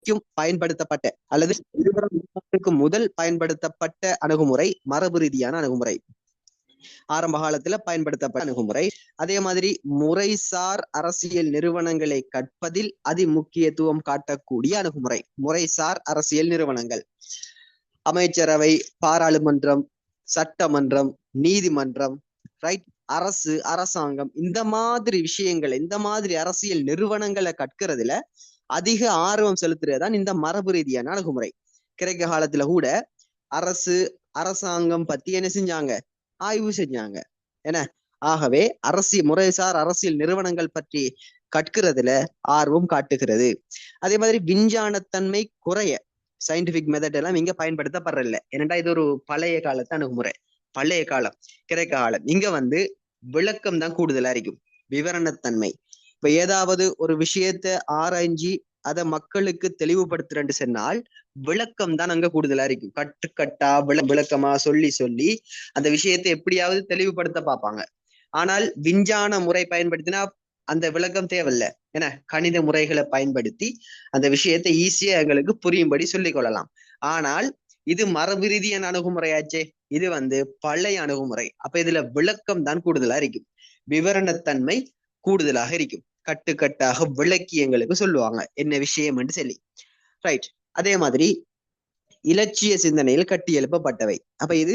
வரைக்கும் பயன்படுத்தப்பட்ட அல்லது 20 முதல் பயன்படுத்தப்பட்ட அணுகுமுறை மரபு ரீதியான அணுகுமுறை, ஆரம்ப காலத்துல பயன்படுத்தப்பட்ட அணுகுமுறை. அதே மாதிரி முறைசார் அரசியல் நிறுவனங்களை கற்பதில் அதி முக்கியத்துவம் காட்டக்கூடிய அணுகுமுறை. முறைசார் அரசியல் நிறுவனங்கள், அமைச்சரவை, பாராளுமன்றம், சட்டமன்றம், நீதிமன்றம், ரைட், அரசு, அரசாங்கம், இந்த மாதிரி விஷயங்கள், இந்த மாதிரி அரசியல் நிறுவனங்களை கற்கிறதுல அதிக ஆர்வம் செலுத்துறதுதான் இந்த மரபு ரீதியான அணுகுமுறை. கிரேக்க காலத்துல கூட அரசாங்கம் பத்தி என்ன செஞ்சாங்க, ஆய்வு செஞ்சாங்க. என்ன, ஆகவே முறைசார் அரசியல் நிறுவனங்கள் பற்றி கற்கிறதுல ஆர்வம் காட்டுகிறது. அதே மாதிரி விஞ்ஞானத்தன்மை குறைய சயின்டிபிக் மெத்தட் எல்லாம் இங்க பயன்படுத்தப்படுறதில்ல. ஏனென்றா இது ஒரு பழைய காலத்து அணுகுமுறை, பழைய காலம், கிரேக்க காலம். இங்க விளக்கம் தான் கூடுதலா இருக்கும், விவரணத்தன்மை. இப்ப ஏதாவது ஒரு விஷயத்தை ஆராய்ஞ்சி அதை மக்களுக்கு தெளிவுபடுத்துறேன்னு சொன்னால் விளக்கம் தான் அங்க கூடுதலா இருக்கும். கட்டுக்கட்டா விளக்கமா சொல்லி அந்த விஷயத்தை எப்படியாவது தெளிவுபடுத்த பார்ப்பாங்க. ஆனால் விஞ்ஞான முறை பயன்படுத்தினா அந்த விளக்கம் தேவையில்ல. ஏன்னா கணித முறைகளை பயன்படுத்தி அந்த விஷயத்தை ஈஸியா எங்களுக்கு புரியும்படி சொல்லிக் கொள்ளலாம். ஆனால் இது மரபு ரீதியான அணுகுமுறையாச்சே, இது பழைய அணுகுமுறை. அப்ப இதுல விளக்கம் தான் கூடுதலா இருக்கும், விவரணத்தன்மை கூடுதலாக இருக்கும். கட்டுக்கட்டாக விளக்கி எங்களுக்கு சொல்லுவாங்க என்ன விஷயம் என்று சொல்லி, ரைட். அதே மாதிரி இலட்சிய சிந்தனையில் கட்டி எழுப்பப்பட்டவை. அப்ப இது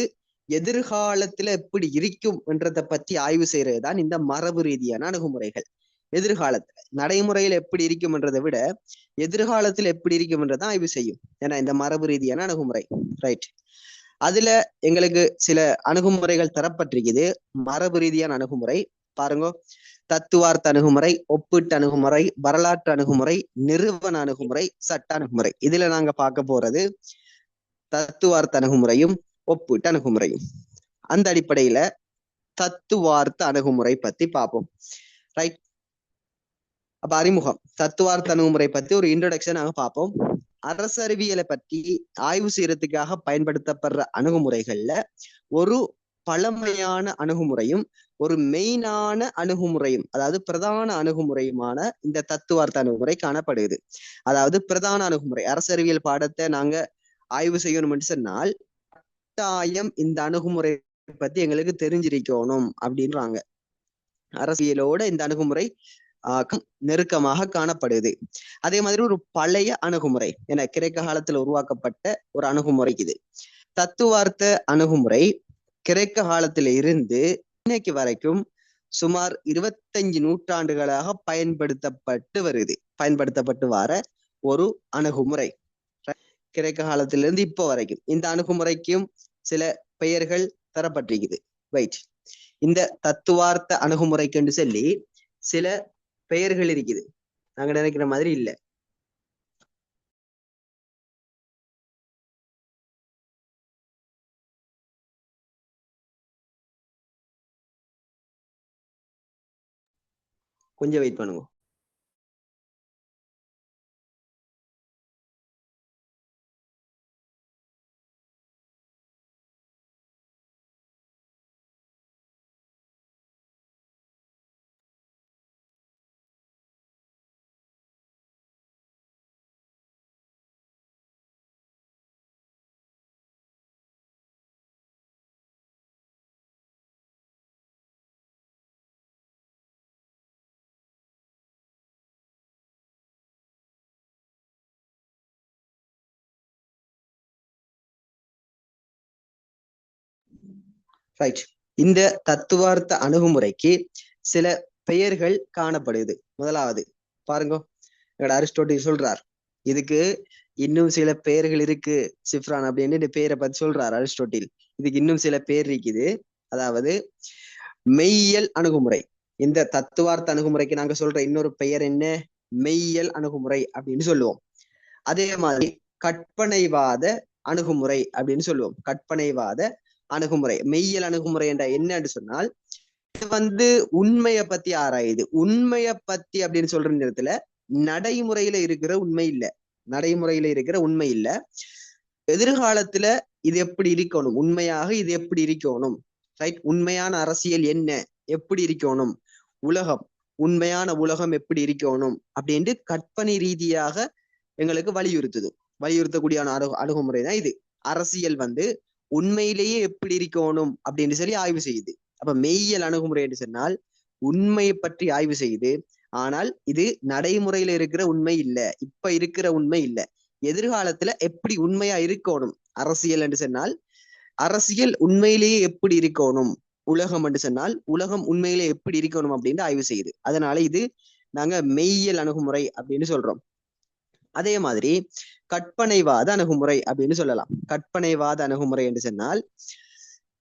எதிர்காலத்துல எப்படி இருக்கும் என்றதை பத்தி ஆய்வு செய்யறதுதான் இந்த மரபு ரீதியான அணுகுமுறைகள். எதிர்காலத்துல நடைமுறையில் எப்படி இருக்கும் என்றதை விட எதிர்காலத்துல எப்படி இருக்கும் என்றதான் ஆய்வு செய்யும். ஏன்னா இந்த மரபு ரீதியான அணுகுமுறை, ரைட். அதுல எங்களுக்கு சில அணுகுமுறைகள் தரப்பட்டிருக்குது. மரபு ரீதியான அணுகுமுறை பாருங்க: தத்துவார்த்த அணுகுமுறை, ஒப்பீட்டு அணுகுமுறை, வரலாற்று அணுகுமுறை, நிறுவன அணுகுமுறை, சட்ட அணுகுமுறை. இதுல நாங்க பார்க்க போறது தத்துவார்த்த அணுகுமுறையும் ஒப்பீட்டு அணுகுமுறையும். அந்த அடிப்படையில தத்துவார்த்த அணுகுமுறை பத்தி பார்ப்போம், ரைட். அப்ப அறிமுகம், தத்துவார்த்த அணுகுமுறை பத்தி ஒரு இன்ட்ரோடக்ஷன் நாங்க பார்ப்போம். அரசறிவியலை பற்றி ஆய்வு செய்யறதுக்காக பயன்படுத்தப்படுற அணுகுமுறைகள்ல ஒரு பழமையான அணுகுமுறையும் ஒரு மெயினான அணுகுமுறையும், அதாவது பிரதான அணுகுமுறையுமான இந்த தத்துவார்த்த அணுகுமுறை காணப்படுது. அதாவது பிரதான அணுகுமுறை, அரசறிவியல் பாடத்தை நாங்க ஆய்வு செய்யணும்னு சொன்னால் கட்டாயம் இந்த அணுகுமுறை பத்தி எங்களுக்கு தெரிஞ்சிருக்கணும் அப்படின்றாங்க. அரசியலோட இந்த அணுகுமுறை நெருக்கமாக காணப்படுது. அதே மாதிரி ஒரு பழைய அணுகுமுறை, என கிரேக்க காலத்துல உருவாக்கப்பட்ட ஒரு அணுகுமுறை இது. தத்துவார்த்த அணுகுமுறை கிரேக்க காலத்துல இருந்து இன்னைக்கு வரைக்கும் சுமார் 25 நூற்றாண்டுகளாக பயன்படுத்தப்பட்டு வர ஒரு அணுகுமுறை. கிரேக்க காலத்திலிருந்து இப்போ வரைக்கும் இந்த அணுகுமுறைக்கும் சில பெயர்கள் தரப்பட்டிருக்குது, ரைட். இந்த தத்துவார்த்த அணுகுமுறைக்கு சொல்லி சில பெயர்கள் இருக்குது, நாங்க நினைக்கிற மாதிரி இல்ல. கொஞ்சம் வெயிட் பண்ணுங்க. ரைட். இந்த தத்துவார்த்த அணுகுமுறைக்கு சில பெயர்கள் காணப்படுது. முதலாவது பாருங்க, அரிஸ்டோட்டில் சொல்றார், இதுக்கு இன்னும் சில பெயர்கள் இருக்கு சிப்ரான் அப்படின்னு இந்த பெயரை பத்தி சொல்றார் அரிஸ்டோட்டில். இதுக்கு இன்னும் சில பெயர் இருக்குது. அதாவது மெய்யியல் அணுகுமுறை. இந்த தத்துவார்த்த அணுகுமுறைக்கு நாங்க சொல்ற இன்னொரு பெயர் என்ன? மெய்யியல் அணுகுமுறை அப்படின்னு சொல்லுவோம். அதே மாதிரி கற்பனைவாத அணுகுமுறை அப்படின்னு சொல்லுவோம். கற்பனைவாத அணுகுமுறை. மெய்யியல் அணுகுமுறை என்ற என்னன்னு சொன்னால் இது உண்மையை பத்தி ஆராயுது. உண்மையை பத்தி அப்படின்னு சொல்ற நேரத்துல நடைமுறையில இருக்கிற உண்மை இல்ல, நடைமுறையில இருக்கிற உண்மை இல்ல, எதிர்காலத்துல இது எப்படி இருக்கணும், உண்மையாக இது எப்படி இருக்கணும், ரைட். உண்மையான அரசியல் என்ன, எப்படி இருக்கணும், உலகம், உண்மையான உலகம் எப்படி இருக்கணும் அப்படின்ட்டு கற்பனை ரீதியாக எங்களுக்கு வலியுறுத்தக்கூடிய அணுகுமுறை தான் இது. அரசியல் வந்து உண்மையிலேயே எப்படி இருக்கணும் அப்படின்னு சொல்லி ஆய்வு செய்யுது. அப்ப மெய்யியல் அணுகுமுறை என்று சொன்னால் உண்மையை பற்றி ஆய்வு செய்யுது. ஆனால் இது நடைமுறையில இருக்கிற உண்மை இல்ல, இப்ப இருக்கிற உண்மை இல்ல, எதிர்காலத்துல எப்படி உண்மையா இருக்கணும் அரசியல் என்று சொன்னால் அரசியல் உண்மையிலேயே எப்படி இருக்கணும், உலகம் என்று சொன்னால் உலகம் உண்மையிலே எப்படி இருக்கணும் அப்படின்னு ஆய்வு செய்யுது. அதனால இது நாங்க மெய்யியல் அணுகுமுறை அப்படின்னு சொல்றோம். அதே மாதிரி கற்பனைவாத அணுகுமுறை அப்படின்னு சொல்லலாம். கற்பனைவாத அணுகுமுறை என்று சொன்னால்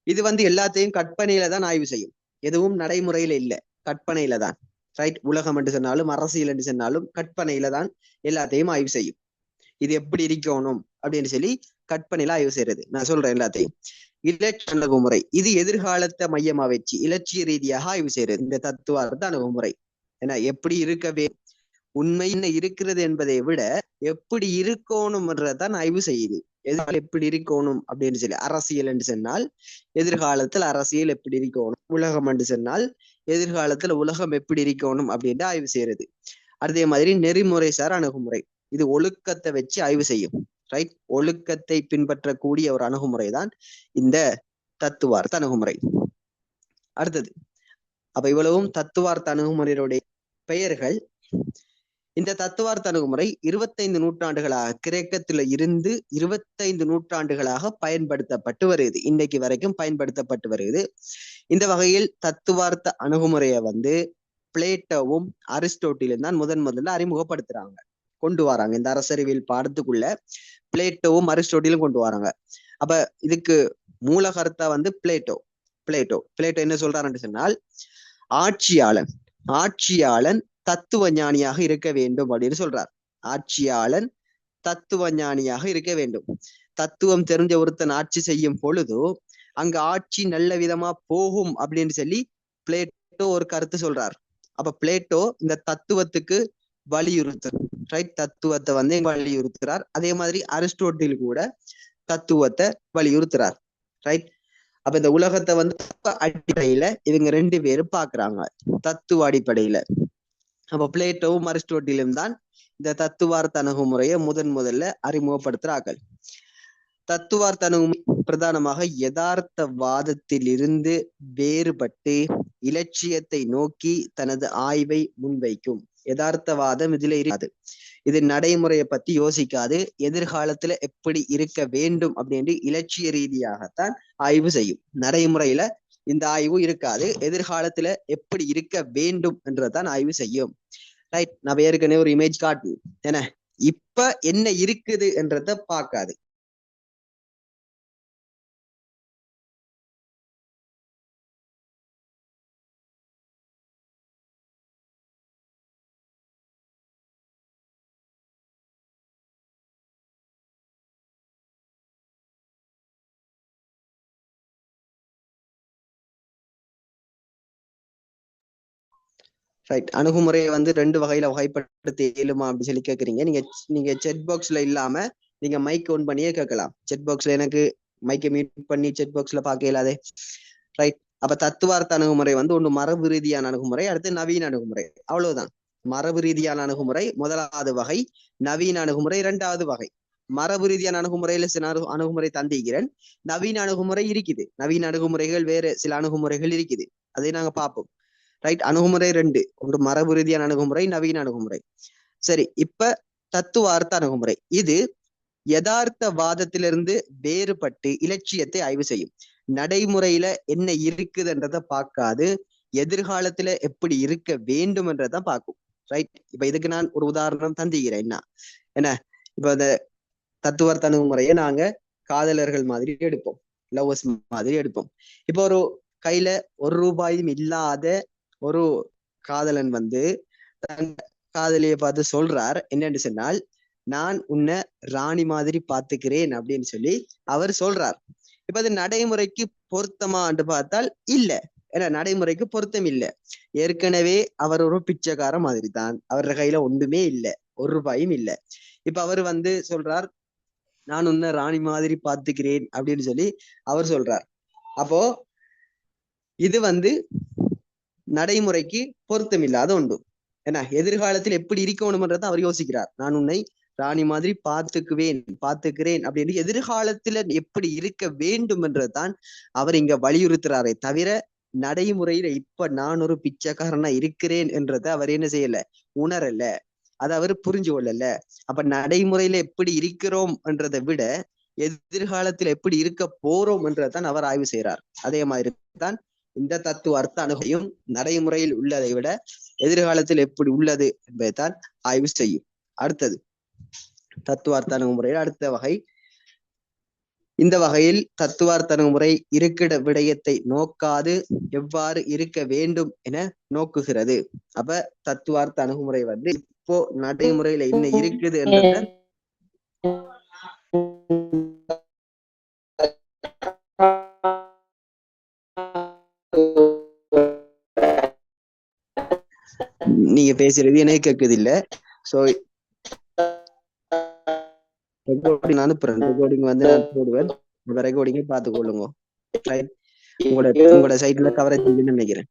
இது வந்து எல்லாத்தையும் கற்பனையில தான் ஆய்வு செய்யும், எதுவும் நடைமுறையில இல்லை, கற்பனையில தான். ரைட், உலகம் என்று சொன்னாலும் அரசியல் என்று சொன்னாலும் கற்பனையில தான் எல்லாத்தையும் ஆய்வு செய்யும். இது எப்படி இருக்கணும் அப்படின்னு சொல்லி கற்பனையில ஆய்வு செய்யறது. நான் சொல்றேன் எல்லாத்தையும். இலட்சிய அணுகுமுறை இது எதிர்காலத்தை மையமா வச்சு இலட்சிய ரீதியாக ஆய்வு செய்யறது. இந்த தத்துவார்த்த அணுகுமுறை ஏன்னா எப்படி இருக்கவே உண்மை என்ன இருக்கிறது என்பதை விட எப்படி இருக்கணும்ன்றதான் ஆய்வு செய்யுது. எதிர்காலம் எப்படி இருக்கணும் அப்படின்னு சொல்லி அரசியல் என்று சொன்னால் எதிர்காலத்தில் அரசியல் எப்படி இருக்கணும், உலகம் என்று சொன்னால் எதிர்காலத்துல உலகம் எப்படி இருக்கணும் அப்படின்ட்டு ஆய்வு செய்யறது. அதே மாதிரி நெறிமுறை சார் அணுகுமுறை இது ஒழுக்கத்தை வச்சு ஆய்வு செய்யும். ரைட், ஒழுக்கத்தை பின்பற்றக்கூடிய ஒரு அணுகுமுறை தான் இந்த தத்துவார்த்த அணுகுமுறை. அடுத்தது, அப்ப இவ்வளவும் தத்துவார்த்த அணுகுமுறையுடைய பெயர்கள். இந்த தத்துவார்த்த அணுகுமுறை 25 நூற்றாண்டுகளாக கிரேக்கத்துல இருந்து 25 நூற்றாண்டுகளாக பயன்படுத்தப்பட்டு வருது, இன்னைக்கு வரைக்கும் பயன்படுத்தப்பட்டு வருது. இந்த வகையில் தத்துவார்த்த அணுகுமுறையை வந்து பிளேட்டோவும் அரிஸ்டோட்டிலும் தான் முதல்ல அறிமுகப்படுத்துறாங்க, கொண்டு வராங்க. இந்த அரசறிவியல் பாடத்துக்குள்ள பிளேட்டோவும் அரிஸ்டோட்டிலும் கொண்டு வராங்க. அப்ப இதுக்கு மூலகர்த்தா வந்து பிளேட்டோ என்ன சொல்றாருன்னு சொன்னால் ஆட்சியாளன் தத்துவ ஞானியாக இருக்க வேண்டும் அப்படின்னு சொல்றார். ஆட்சியாளன் தத்துவ ஞானியாக இருக்க வேண்டும். தத்துவம் தெரிஞ்ச ஒருத்தன் ஆட்சி செய்யும் பொழுது அங்க ஆட்சி நல்ல விதமா போகும் அப்படின்னு சொல்லி பிளேட்டோ ஒரு கருத்து சொல்றார். அப்ப பிளேட்டோ இந்த தத்துவத்துக்கு வலியுறுத்துறார். ரைட், தத்துவத்தை வந்து வலியுறுத்துறார். அதே மாதிரி அரிஸ்டோட்டில் கூட தத்துவத்தை வலியுறுத்துறார். ரைட், அப்ப இந்த உலகத்தை வந்து அடிப்படையில இவங்க 2 பேரும் பாக்குறாங்க, தத்துவ அடிப்படையில. அப்ப பிளேட்டோவும் அரிஸ்டோட்டிலும் தான் இந்த தத்துவார்த்த அணுகுமுறையை முதல்ல அறிமுகப்படுத்துறார்கள். தத்துவார்த்த அணுகுமுறை பிரதானமாக யதார்த்தவாதத்தில் இருந்து வேறுபட்டு இலட்சியத்தை நோக்கி தனது ஆய்வை முன்வைக்கும். யதார்த்தவாதம் இதுல இருக்காது, இது நடைமுறையை பத்தி யோசிக்காது, எதிர்காலத்துல எப்படி இருக்க வேண்டும் அப்படின்னு இலட்சிய ரீதியாகத்தான் ஆய்வு செய்யும். நடைமுறையில இந்த ஆய்வு இருக்காது, எதிர்காலத்துல எப்படி இருக்க வேண்டும் என்றதான் ஆய்வு செய்யும். ரைட், நான் ஏற்கனவே ஒரு இமேஜ் காட்டு, என்ன இப்ப என்ன இருக்குது என்றத பார்க்காது. ரைட், அணுகுமுறையை வந்து 2 வகையில வகைப்படுத்த இயலுமா அப்படின்னு சொல்லி கேக்குறீங்க. நீங்க செட் பாக்ஸ்ல இல்லாம நீங்க மைக் ஓன் பண்ணியே கேட்கலாம். செட் பாக்ஸ்ல எனக்கு மைக்கை மியூட் பண்ணி செட் பாக்ஸ்ல பார்க்க இயலாதே. ரைட், அப்ப தத்துவார்த்த அணுகுமுறை வந்து ஒண்ணு மரபு ரீதியான அணுகுமுறை, அடுத்து நவீன அணுகுமுறை. அவ்வளவுதான். மரபு ரீதியான அணுகுமுறை முதலாவது வகை, நவீன அணுகுமுறை 2வது வகை. மரபு ரீதியான அணுகுமுறையில சில அணுகுமுறை தந்திக்கிறேன், நவீன அணுகுமுறை இருக்குது, நவீன அணுகுமுறைகள் வேறு சில அணுகுமுறைகள் இருக்குது, அதை நாங்க பார்ப்போம். ரைட், அணுகுமுறை 2, ஒன்று மரபு ரீதியான அணுகுமுறை, நவீன அணுகுமுறை. சரி, இப்ப தத்துவார்த்த அணுகுமுறை இது யதார்த்தவாதத்திலிருந்து வேறுபட்டு இலட்சியத்தை ஆய்வு செய்யும். நடைமுறையில என்ன இருக்குதுன்றத பார்க்காது, எதிர்காலத்துல எப்படி இருக்க வேண்டும் என்றதான் பார்க்கும். ரைட், இப்ப இதுக்கு நான் ஒரு உதாரணம் தந்திக்கிறேன். என்ன இப்ப இந்த தத்துவார்த்த அணுகுமுறையை நாங்க காதலர்கள் மாதிரி எடுப்போம், லவ்வர்ஸ் மாதிரி எடுப்போம். இப்போ ஒரு கையில 1 ரூபாயும் இல்லாத ஒரு காதலன் வந்து தன் காதலியை பார்த்து சொல்றார் என்னன்னு சொன்னால், நான் உன்னை ராணி மாதிரி பாத்துக்கிறேன் அப்படின்னு சொல்லி அவர் சொல்றார். இப்ப அது நடைமுறைக்கு பொருத்தமான்னு பார்த்தால் இல்ல, ஏன்னா நடைமுறைக்கு பொருத்தம் இல்லை. ஏற்கனவே அவர் ஒரு பிச்சைக்கார மாதிரி தான், அவர கையில ஒன்றுமே இல்லை, 1 ரூபாயும் இல்லை. இப்ப அவர் வந்து சொல்றார், நான் உன்னை ராணி மாதிரி பாத்துக்கிறேன் அப்படின்னு சொல்லி அவர் சொல்றார். அப்போ இது வந்து நடைமுறைக்கு பொருத்தம் இல்லாத ஒன்று. ஏன்னா எதிர்காலத்தில் எப்படி இருக்கணும்ன்றதை அவர் யோசிக்கிறார். நான் உன்னை ராணி மாதிரி பாத்துக்கிறேன் அப்படின்னு எதிர்காலத்துல எப்படி இருக்க வேண்டும் என்றுதான் அவர் இங்க வலியுறுத்துறாரே தவிர நடைமுறையில இப்ப நான் ஒரு பிச்சைக்காரனா இருக்கிறேன் என்றதை அவர் என்ன செய்யல, உணரல, அதை அவர் புரிஞ்சு கொள்ளல. அப்ப நடைமுறையில எப்படி இருக்கிறோம் என்றதை விட எதிர்காலத்தில் எப்படி இருக்க போறோம் என்றதான் அவர் ஆய்வு செய்கிறார். அதே மாதிரி தான் இந்த தத்துவ அர்த்த அணுகையும் நடைமுறையில் உள்ளதை விட எதிர்காலத்தில் எப்படி உள்ளது என்பதைத்தான் ஆய்வு செய்யும். அடுத்தது தத்துவார்த்த அணுகுமுறையில் அடுத்த வகை. இந்த வகையில் தத்துவார்த்த அணுகுமுறை இருக்கிற விடயத்தை நோக்காது எவ்வாறு இருக்க வேண்டும் என நோக்குகிறது. அப்ப தத்துவார்த்த அணுகுமுறை வந்து இப்போ நடைமுறையில என்ன இருக்குது என்றத நீங்க பேசுறது எனக்கு கேக்குது இல்ல. சோ ரெக்கார்டிங் அனுப்புறேன், ரெக்கார்டிங் வந்து நான் போடுவேன், ரெக்கார்டிங்க பார்த்துக்கொள்ளுங்க. உங்களோட சைட்ல கவரேஜ் நினைக்கிறேன்.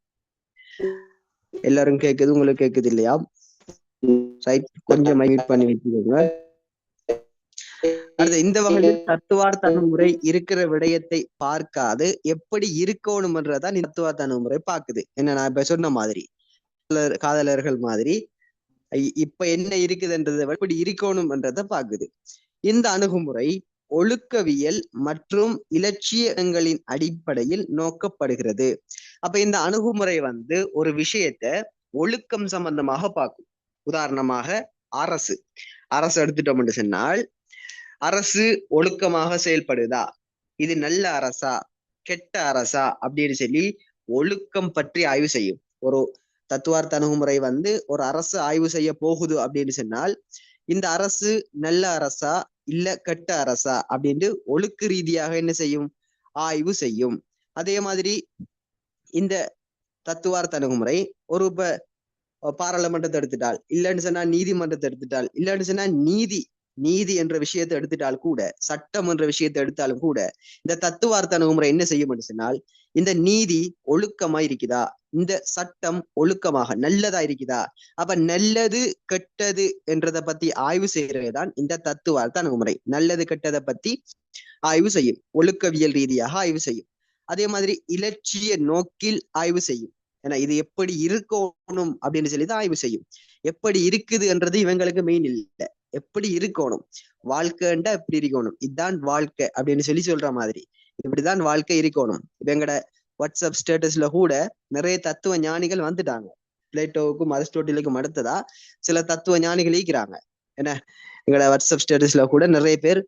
எல்லாரும் கேக்குது, உங்களுக்கு கேக்குது இல்லையா? சைட் கொஞ்சம் மைட் பண்ணி வச்சுக்கோங்க. அடுத்து இந்த வகையில் தத்துவார்த்த அணுகுமுறை இருக்கிற விடயத்தை பார்க்காது எப்படி இருக்கணும்ன்றதான் தத்துவார்த்த அணுகுமுறை பாக்குது. என்ன நான் இப்ப சொன்ன மாதிரி காதலர்கள் மாதிரி இப்ப என்ன இருக்குதுன்றதை எப்படி இருக்கணும்ன்றதை பாக்குது. இந்த அணுகுமுறை ஒழுக்கவியல் மற்றும் இலட்சியங்களின் அடிப்படையில் நோக்கப்படுகிறது. அப்ப இந்த அணுகுமுறை வந்து ஒரு விஷயத்த ஒழுக்கம் சம்பந்தமாக பார்க்கும். உதாரணமாக அரசு எடுத்துட்டோம்னு சொன்னால், அரசு ஒழுக்கமாக செயல்படுதா, இது நல்ல அரசா கெட்ட அரசா அப்படின்னு சொல்லி ஒழுக்கம் பற்றி ஆய்வு செய்யும். ஒரு தத்துவார்த்த அணுகுமுறை வந்து ஒரு அரசு ஆய்வு செய்ய போகுது அப்படின்னு சொன்னால், இந்த அரசு நல்ல அரசா இல்ல கெட்ட அரசா அப்படின்ட்டு ஒழுக்க ரீதியாக என்ன செய்யும், ஆய்வு செய்யும். அதே மாதிரி இந்த தத்துவார்த்த அணுகுமுறை ஒரு பாராளுமன்றத்தை எடுத்துட்டால், இல்லைன்னு சொன்னா நீதிமன்றத்தை எடுத்துட்டால், இல்லைன்னு சொன்னா நீதி என்ற விஷயத்தை எடுத்துட்டால் கூட, சட்டம் என்ற விஷயத்தை எடுத்தாலும் கூட, இந்த தத்துவார்த்த அணுகுமுறை என்ன செய்யும் சொன்னால், இந்த நீதி ஒழுக்கமா இருக்குதா, இந்த சட்டம் ஒழுக்கமாக நல்லதா இருக்குதா, அப்ப நல்லது கெட்டது என்றதை பத்தி ஆய்வு செய்யறதுதான் இந்த தத்துவார்த்த அணுகுமுறை. நல்லது கெட்டதை பத்தி ஆய்வு செய்யும், ஒழுக்கவியல் ரீதியாக ஆய்வு செய்யும். அதே மாதிரி இலட்சிய நோக்கில் ஆய்வு செய்யும். ஏன்னா இது எப்படி இருக்கணும் அப்படின்னு சொல்லிதான் ஆய்வு செய்யும். எப்படி இருக்குது என்றது இவங்களுக்கு மெயின் இல்லை, எப்படி இருக்கணும், வாழ்க்கைண்டா எப்படி இருக்கணும், இதுதான் வாழ்க்கை அப்படின்னு சொல்ற மாதிரி இப்படிதான் வாழ்க்கை இருக்கணும். இவங்கட வாட்ஸ்அப் ஸ்டேட்டஸ்ல கூட நிறைய தத்துவ ஞானிகள் வந்துட்டாங்க. பிளேட்டோவுக்கும் அரிஸ்டோட்டிலுக்கும் அடுத்ததா சில தத்துவ ஞானிகள் இருக்கிறாங்க. என்ன எங்களோட வாட்ஸ்அப் ஸ்டேட்டஸ்ல கூட நிறைய பேர்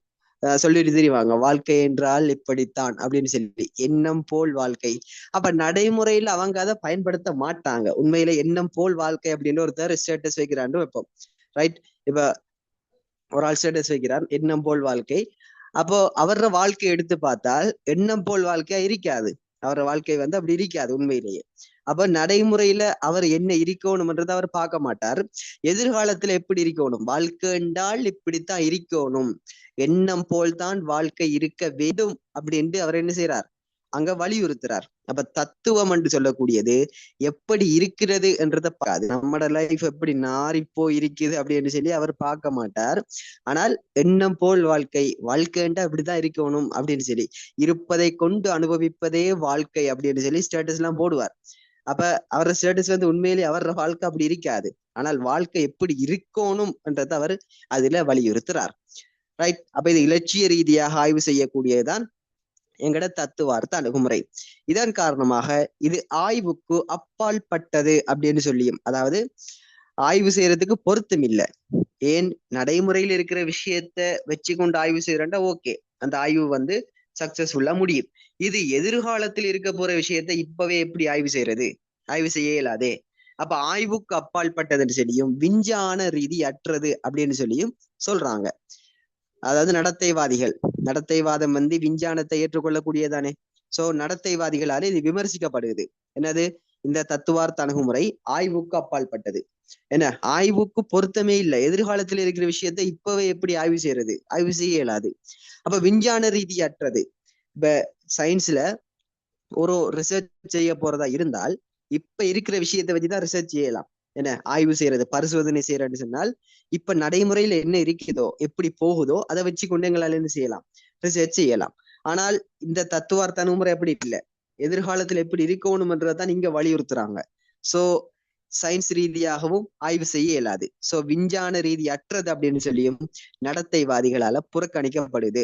சொல்லிட்டு தெரிவாங்க, வாழ்க்கை என்றால் இப்படித்தான் அப்படின்னு சொல்லி, எண்ணம் போல் வாழ்க்கை. அப்ப நடைமுறையில அவங்க அதை பயன்படுத்த மாட்டாங்க. உண்மையில எண்ணம் போல் வாழ்க்கை அப்படின்னு ஒருத்தர் ஸ்டேட்டஸ் வைக்கிறான்னு வைப்போம், ரைட்? இப்ப ஒரு ஆள் ஸ்டேட்டஸ் வைக்கிறார், எண்ணம் போல் வாழ்க்கை. அப்போ அவர வாழ்க்கை எடுத்து பார்த்தால் எண்ணம் போல் வாழ்க்கையா இருக்காது. அவர வாழ்க்கை வந்து அப்படி இருக்காது உண்மையிலேயே. அப்ப நடைமுறையில அவர் என்ன இருக்கணும்ன்றதை அவர் பார்க்க மாட்டார். எதிர்காலத்துல எப்படி இருக்கணும், வாழ்க்கை என்றால் இப்படித்தான் இருக்கணும், எண்ணம் போல்தான் வாழ்க்கை இருக்க வேண்டும் அப்படின்ட்டு அவர் என்ன செய்யறார், அங்க வலியுறுத்துறார். அப்ப தத்துவம் என்று சொல்லக்கூடியது எப்படி இருக்கிறது என்றதை பார்க்காது. நம்மட லைஃப் எப்படி நாரிப்போ இருக்குது அப்படின்னு சொல்லி அவர் பார்க்க மாட்டார். ஆனால் எண்ணம் போல் வாழ்க்கைன்றா இப்படிதான் இருக்கணும் அப்படின்னு சொல்லி, இருப்பதை கொண்டு அனுபவிப்பதே வாழ்க்கை அப்படின்னு சொல்லி ஸ்டேட்டஸ் எல்லாம் போடுவார். அப்ப அவர ஸ்டேட்டஸ் வந்து உண்மையிலேயே அவர வாழ்க்கை அப்படி இருக்காது. ஆனால் வாழ்க்கை எப்படி இருக்கணும் என்றதை அவர் அதுல வலியுறுத்துறார், ரைட்? அப்ப இது இலட்சிய ரீதியாக ஆய்வு செய்யக்கூடியதுதான் எங்கட தத்துவார்த்த அணுகுமுறை. இதன் காரணமாக இது ஆய்வுக்கு அப்பால் பட்டது அப்படின்னு சொல்லியும், அதாவது ஆய்வு செய்யறதுக்கு பொருத்தம் இல்லை. ஏன், நடைமுறையில் இருக்கிற விஷயத்த வச்சு கொண்டு ஆய்வு செய்யறா ஓகே, அந்த ஆய்வு வந்து சக்சஸ்ஃபுல்லா முடியும். இது எதிர்காலத்தில் இருக்க போற விஷயத்த இப்பவே எப்படி ஆய்வு செய்யறது, ஆய்வு செய்ய இயலாதே. அப்ப ஆய்வுக்கு அப்பால் பட்டதுன்னு சொல்லியும் விஞ்ஞான ரீதி அற்றது அப்படின்னு சொல்லியும் சொல்றாங்க. அதாவது நடத்தைவாதம் வந்து விஞ்ஞானத்தை ஏற்றுக்கொள்ளக்கூடியதானே. சோ நடத்தைவாதிகளால இது விமர்சிக்கப்படுது. என்னது, இந்த தத்துவார்த்த அணுகுமுறை ஆய்வுக்கு அப்பால் பட்டது. என்ன, ஆய்வுக்கு பொருத்தமே இல்லை, எதிர்காலத்தில் இருக்கிற விஷயத்த இப்பவே எப்படி ஆய்வு செய்யறது, ஆய்வு செய்ய இயலாது. அப்ப விஞ்ஞான ரீதி அற்றது. இப்ப சயின்ஸ்ல ஒரு ரிசர்ச் செய்ய போறதா இருந்தால் இப்ப இருக்கிற விஷயத்தை வச்சுதான் ரிசர்ச் செய்யலாம். என்ன ஆய்வு செய்யறது, பரிசோதனை செய்யறதுன்னு சொன்னால் இப்ப நடைமுறையில என்ன இருக்குதோ எப்படி போகுதோ அதை வச்சு கொண்டு எங்களால என்ன செய்யலாம், ரிசர்ச் செய்யலாம். ஆனால் இந்த தத்துவார்த்த அணுகுமுறை எப்படி இல்லை, எதிர்காலத்துல எப்படி இருக்கணும்ன்றதான் இங்க வலியுறுத்துறாங்க. சோ சயின்ஸ் ரீதியாகவும் ஆய்வு செய்ய இயலாது. சோ விஞ்ஞான ரீதி அற்றது அப்படின்னு சொல்லியும் நடத்தைவாதிகளால புறக்கணிக்கப்படுது.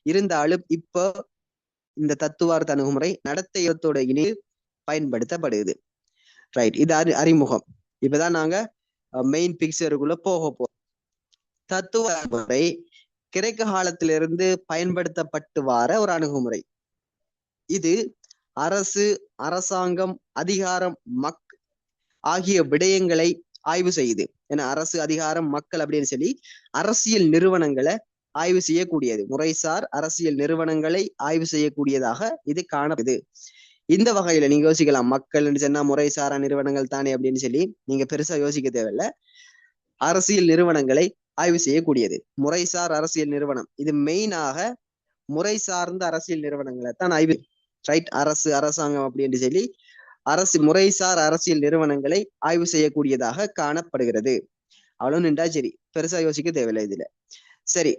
இருந்தாலும் இப்போ இந்த தத்துவார்த்த அணுகுமுறை நடத்தையத்தோட இணைந்து பயன்படுத்தப்படுது. ரைட், இது அறிமுகம். இப்பதான் நாங்க மெயின் பிக்சருக்குள்ள போக போறோம். தத்துவ அணுகுமுறை கிரேக்க காலத்திலிருந்து பயன்படுத்தப்பட்டு வர ஒரு அணுகுமுறை. இது அரசு, அரசாங்கம், அதிகாரம், ஆகிய விடயங்களை ஆய்வு செய்யுது. ஏன்னா அரசு, அதிகாரம், மக்கள் அப்படின்னு சொல்லி அரசியல் நிறுவனங்களை ஆய்வு செய்யக்கூடியது. முறைசார் அரசியல் நிறுவனங்களை ஆய்வு செய்யக்கூடியதாக இது காணப்படுது. இந்த வகையில நீங்க யோசிக்கலாம், மக்கள் சொன்னா முறைசாரா நிறுவனங்கள் தானே அப்படின்னு சொல்லி நீங்க பெருசா யோசிக்க தேவையில்லை. அரசியல் நிறுவனங்களை ஆய்வு செய்யக்கூடியது முறைசார் அரசியல் நிறுவனம். இது மெயினாக முறை சார்ந்த அரசியல் நிறுவனங்களை தான் ஆய்வு. ரைட், அரசு, அரசாங்கம் அப்படின்னு சொல்லி முறைசார் அரசியல் நிறுவனங்களை ஆய்வு செய்யக்கூடியதாக காணப்படுகிறது. அவ்வளவு நின்றா சரி, பெருசா யோசிக்க தேவையில்லை இதுல. சரி,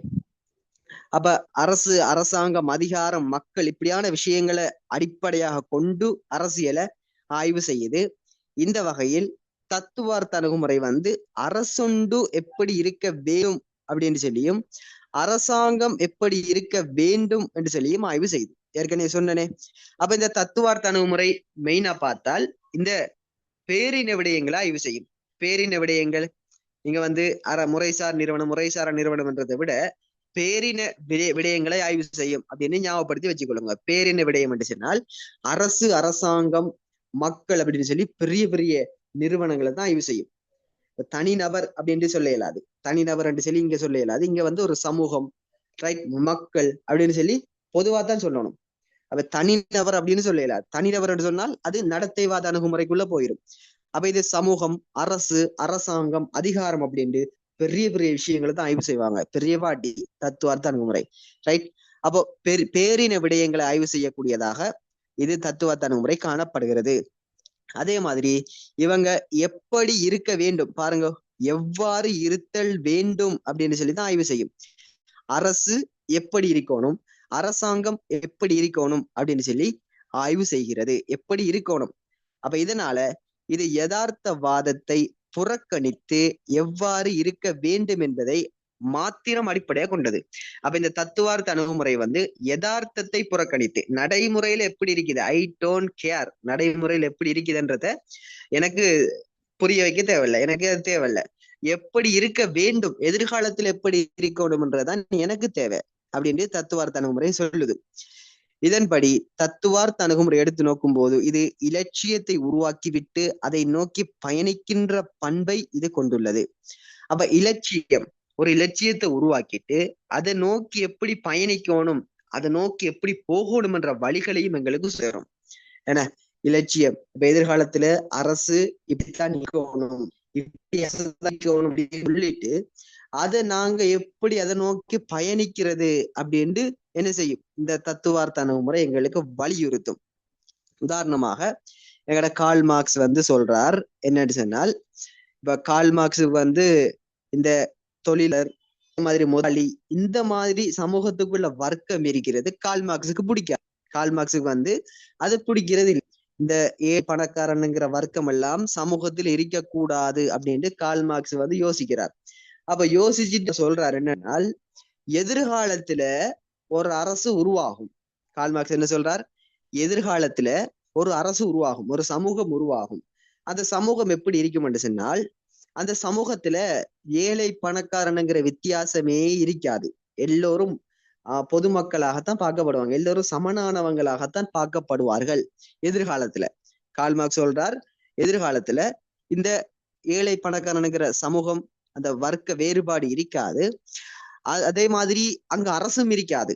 அப்ப அரசு, அரசாங்கம், அதிகாரம், மக்கள் இப்படியான விஷயங்களை அடிப்படையாக கொண்டு அரசியலை ஆய்வு செய்யுது. இந்த வகையில் தத்துவார்த்த அணுகுமுறை அரசுண்டு எப்படி இருக்க வேண்டும் அப்படின்னு சொல்லியும் அரசாங்கம் எப்படி இருக்க வேண்டும் என்று சொல்லியும் ஆய்வு செய்யுது. ஏற்கனவே சொன்னனே. அப்ப இந்த தத்துவார்த்த அணுகுமுறை மெயினா பார்த்தால் இந்த பேரின விடயங்களை ஆய்வு செய்யும். பேரின விடயங்கள் நீங்க முறைசார் நிறுவனம், முறைசாரா நிறுவனம்ன்றதை விட பேரின விடயங்களை ஆய்வு செய்யும் அப்படின்னு ஞாபகப்படுத்தி வச்சுக்கொள்ளுங்க. பேரின விடயம் என்று சொன்னால் அரசு, அரசாங்கம், மக்கள் அப்படின்னு சொல்லி பெரிய பெரிய நிறுவனங்களை தான் ஆய்வு செய்யும். தனிநபர் அப்படின்னு சொல்ல இயலாது. தனிநபர் என்று சொல்லி இங்க சொல்ல இயலாது. இங்க ஒரு சமூகம், ரைட், மக்கள் அப்படின்னு சொல்லி பொதுவா தான் சொல்லணும். அப்ப தனிநபர் அப்படின்னு சொல்ல இயலாது. தனிநபர் என்று சொன்னால் அது நடத்தைவாத அணுகுமுறைக்குள்ள போயிடும். அப்ப இது சமூகம், அரசு, அரசாங்கம், அதிகாரம் அப்படின்ட்டு பெரிய பெரிய விஷயங்களை தான் ஆய்வு செய்வாங்க. பெரிய பாட்டி தத்துவார்த்த அணுகுமுறை. ரைட், அப்போ பேரின விடயங்களை ஆய்வு செய்யக்கூடியதாக இது தத்துவார்த்த அணுகுமுறை காணப்படுகிறது. அதே மாதிரி இவங்க எப்படி இருக்க வேண்டும் பாருங்க, எவ்வாறு இருத்தல் வேண்டும் அப்படின்னு சொல்லிதான் ஆய்வு செய்யும். அரசு எப்படி இருக்கணும், அரசாங்கம் எப்படி இருக்கணும் அப்படின்னு சொல்லி ஆய்வு செய்கிறது. எப்படி இருக்கணும். அப்ப இதனால இது யதார்த்தவாதத்தை புறக்கணித்து எவ்வாறு இருக்க வேண்டும் என்பதை மாத்திரம் அடிப்படையாக கொண்டது. அப்ப இந்த தத்துவார்த்த அணுகுமுறை யதார்த்தத்தை புறக்கணித்து நடைமுறையில எப்படி இருக்குது, ஐ டோன்ட் கேர், நடைமுறையில் எப்படி இருக்குதுன்றத எனக்கு புரிய வைக்க தேவையில்லை, எனக்கு அது தேவையில்லை. எப்படி இருக்க வேண்டும், எதிர்காலத்தில் எப்படி இருக்கணும்ன்றதான் எனக்கு தேவை அப்படின்னு தத்துவார்த்த அணுகுமுறை சொல்லுது. இதன்படி தத்துவார்த்த அணுகுமுறை எடுத்து நோக்கும் போது இது இலட்சியத்தை உருவாக்கிவிட்டு அதை நோக்கி பயணிக்கின்ற பண்பை இது கொண்டுள்ளது. அப்ப இலட்சியம், ஒரு இலட்சியத்தை உருவாக்கிட்டு அதை நோக்கி எப்படி பயணிக்கணும், அதை நோக்கி எப்படி போகணும் என்ற வழிகளையும் எங்களுக்கு சேரும். ஏன்னா இலட்சியம், இப்ப எதிர்காலத்துல அரசு இப்படித்தான் நிற்கணும், இப்படி அப்படின்னு சொல்லிட்டு அதை நாங்க எப்படி அதை நோக்கி பயணிக்கிறது அப்படின்ட்டு என்ன செய்யும், இந்த தத்துவார்த்த அணுகுமுறை எங்களுக்கு வலியுறுத்தும். உதாரணமாக எங்கட கார்ல் மார்க்ஸ் சொல்றார் என்னன்னு சொன்னால், இப்ப கார்ல் மார்க்ஸ் இந்த தொழிலர், இந்த மாதிரி முதலாளி, இந்த மாதிரி சமூகத்துக்குள்ள வர்க்கம் இருக்கிறது கார்ல் மார்க்ஸுக்கு பிடிக்காது. கார்ல் மார்க்ஸுக்கு அது பிடிக்கிறது இல்லை. இந்த பணக்காரனுங்கிற வர்க்கம் எல்லாம் சமூகத்தில் இருக்கக்கூடாது அப்படின்ட்டு கார்ல் மார்க்ஸ் யோசிக்கிறார். அப்ப யோசிச்சுட்டு சொல்றாரு என்னன்னா, எதிர்காலத்துல ஒரு அரசு உருவாகும். கார்ல் மார்க்ஸ் என்ன சொல்றார், எதிர்காலத்துல ஒரு அரசு உருவாகும், ஒரு சமூகம் உருவாகும். அந்த சமூகம் எப்படி இருக்கும் என்று சொன்னால், அந்த சமூகத்துல ஏழை பணக்காரனுங்கிற வித்தியாசமே இருக்காது. எல்லோரும் பொதுமக்களாகத்தான் பார்க்கப்படுவாங்க, எல்லோரும் சமனானவங்களாகத்தான் பார்க்கப்படுவார்கள் எதிர்காலத்துல. கார்ல் மார்க்ஸ் சொல்றார், எதிர்காலத்துல இந்த ஏழை பணக்காரனுங்கிற சமூகம், அந்த வர்க்க வேறுபாடு இருக்காது. அதே மாதிரி அங்க அரசும் இருக்காது,